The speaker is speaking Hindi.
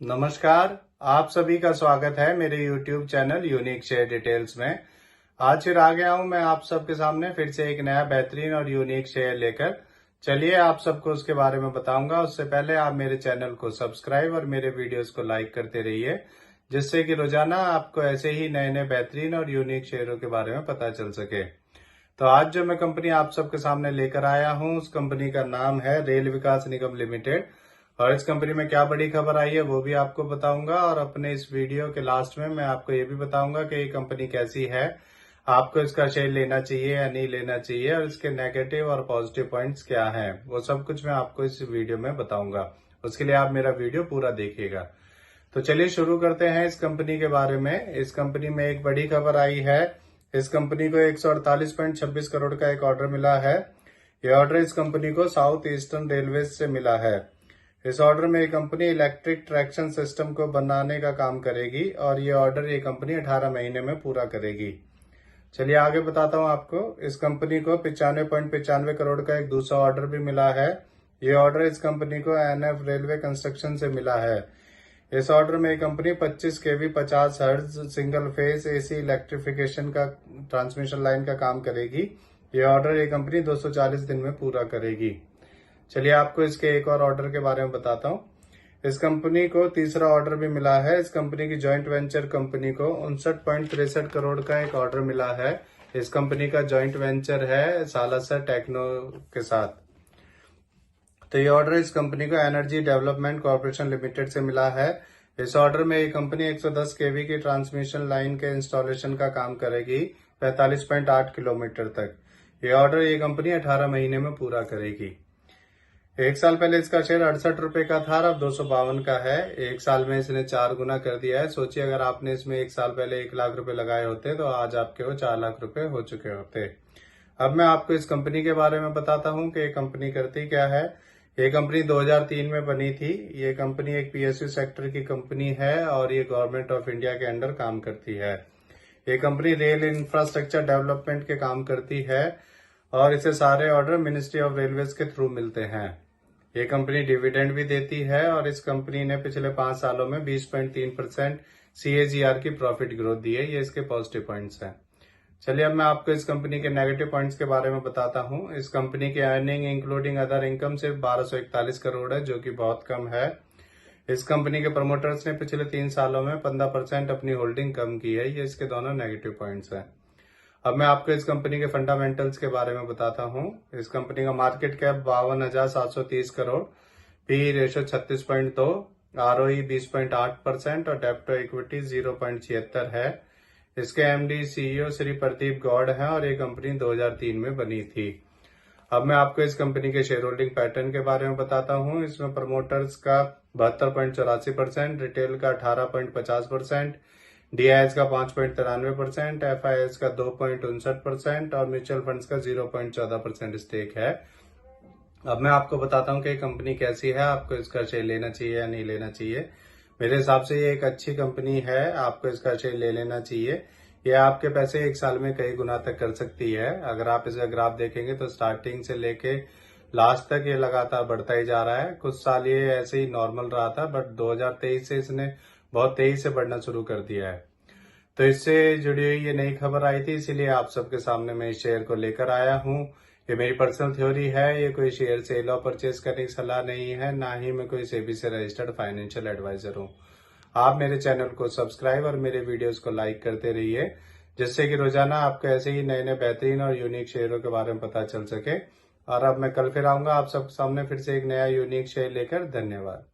नमस्कार। आप सभी का स्वागत है मेरे YouTube channel unique share details में। आज फिर आ गया हूं मैं आप सबके सामने फिर से एक नया बेहतरीन और यूनिक शेयर लेकर। चलिए आप सबको उसके बारे में बताऊंगा। उससे पहले आप मेरे चैनल को सब्सक्राइब और मेरे वीडियोस को लाइक करते रहिए, जिससे कि रोजाना आपको ऐसे ही नए नए बेहतरीन और यूनिक शेयरों के बारे में पता चल सके। तो आज जो मैं कंपनी आप सबके सामने लेकर आया हूं, उस कंपनी का नाम है रेल विकास निगम लिमिटेड। और इस कंपनी में क्या बड़ी खबर आई है वो भी आपको बताऊंगा। और अपने इस वीडियो के लास्ट में मैं आपको ये भी बताऊंगा कि ये कंपनी कैसी है, आपको इसका शेयर लेना चाहिए या नहीं लेना चाहिए, और इसके नेगेटिव और पॉजिटिव पॉइंट्स क्या हैं, वो सब कुछ मैं आपको इस वीडियो में बताऊंगा। उसके लिए आप मेरा वीडियो पूरा देखिएगा। तो चलिए शुरू करते हैं इस कंपनी के बारे में। इस कंपनी में एक बड़ी खबर आई है। इस कंपनी को 148.26 करोड़ का एक ऑर्डर मिला है। यह ऑर्डर इस कंपनी को साउथ ईस्टर्न रेलवे से मिला है। इस ऑर्डर में ये कंपनी इलेक्ट्रिक ट्रैक्शन सिस्टम को बनाने का काम करेगी और ये ऑर्डर ये कंपनी 18 महीने में पूरा करेगी। चलिए आगे बताता हूँ आपको। इस कंपनी को 95.95 करोड़ का एक दूसरा ऑर्डर भी मिला है। ये ऑर्डर इस कंपनी को एनएफ रेलवे कंस्ट्रक्शन से मिला है। इस ऑर्डर में ये कंपनी 25 केवी 50 hertz single phase AC electrification का ट्रांसमिशन लाइन का काम करेगी। ये ऑर्डर ये कंपनी 240 दिन में पूरा करेगी। चलिए आपको इसके एक और ऑर्डर के बारे में बताता हूँ। इस कंपनी को तीसरा ऑर्डर भी मिला है। इस कंपनी की जॉइंट वेंचर कंपनी को 59.63 करोड़ का एक ऑर्डर मिला है। इस कंपनी का जॉइंट वेंचर है सालासर टेक्नो के साथ। तो ये ऑर्डर इस कंपनी को एनर्जी डेवलपमेंट कॉर्पोरेशन लिमिटेड से मिला है। इस ऑर्डर में ये कंपनी 110 केवी की ट्रांसमिशन लाइन के इंस्टॉलेशन का काम करेगी 45.8 किलोमीटर तक। ये ऑर्डर ये कंपनी 18 महीने में पूरा करेगी। एक साल पहले इसका शेयर 68 रुपए का था, अब 252 का है। एक साल में इसने 4 गुना कर दिया है। सोचिए अगर आपने इसमें एक साल पहले 1 लाख रुपए लगाए होते तो आज आपके वो 4 लाख रुपए हो चुके होते। अब मैं आपको इस कंपनी के बारे में बताता हूँ कि ये कंपनी करती क्या है। ये कंपनी 2003 में बनी थी। ये कंपनी एक पीएसयू सेक्टर की कंपनी है और ये गवर्नमेंट ऑफ इंडिया के अंडर काम करती है। ये कंपनी रेल इंफ्रास्ट्रक्चर डेवलपमेंट के काम करती है और इसे सारे ऑर्डर मिनिस्ट्री ऑफ रेलवेज के थ्रू मिलते हैं। ये कंपनी डिविडेंड भी देती है और इस कंपनी ने पिछले 5 सालों में 20.3% CAGR की प्रॉफिट ग्रोथ दी है। ये इसके पॉजिटिव पॉइंट्स हैं। चलिए अब मैं आपको इस कंपनी के नेगेटिव पॉइंट्स के बारे में बताता हूँ। इस कंपनी की अर्निंग इंक्लूडिंग अदर इनकम सिर्फ 1241 करोड़ है, जो कि बहुत कम है। इस कंपनी के प्रमोटर्स ने पिछले 3 सालों में 15% अपनी होल्डिंग कम की है। ये इसके दोनों नेगेटिव पॉइंट्स हैं। अब मैं आपको इस कंपनी के फंडामेंटल्स के बारे में बताता हूँ। इस कंपनी का market cap 52,730 crore, P ratio 36.2, ROE 20.8% और डेब्ट टू इक्विटी 0.76 है। इसके एमडी CEO श्री प्रदीप गौड़ हैं और ये कंपनी 2003 में बनी थी। अब मैं आपको इस कंपनी के शेयर होल्डिंग पैटर्न के बारे में बताता हूँ। इसमें प्रमोटर्स का 72.84%, रिटेल का 18.50%, DIS का 5.93%, FIS का 2.59% और म्यूचुअल फंड्स का 0.14% स्टेक है। अब मैं आपको बताता हूँ कि कंपनी कैसी है, आपको इसका शेयर लेना चाहिए या नहीं लेना चाहिए। मेरे हिसाब से ये एक अच्छी कंपनी है, आपको इसका शेयर ले लेना चाहिए। ये आपके पैसे एक साल में कई गुना तक कर सकती है। अगर आप इसका ग्राफ देखेंगे तो स्टार्टिंग से लेके लास्ट तक ये लगातार बढ़ता ही जा रहा है। कुछ साल ये ऐसे ही नॉर्मल रहा था, बट 2023 से इसने बहुत तेजी से बढ़ना शुरू कर दिया है। तो इससे जुड़ी हुई ये नई खबर आई थी, इसीलिए आप सबके सामने मैं इस शेयर को लेकर आया हूँ। ये मेरी पर्सनल थ्योरी है, ये कोई शेयर सेल और परचेज करने की सलाह नहीं है, ना ही मैं कोई सेबी से रजिस्टर्ड फाइनेंशियल एडवाइजर हूँ। आप मेरे चैनल को सब्सक्राइब और मेरे वीडियोस को लाइक करते रहिए, जिससे कि रोजाना आपको ऐसे ही नए नए बेहतरीन और यूनिक शेयरों के बारे में पता चल सके। और अब मैं कल फिर आऊंगा आप सबके सामने फिर से एक नया यूनिक शेयर लेकर। धन्यवाद।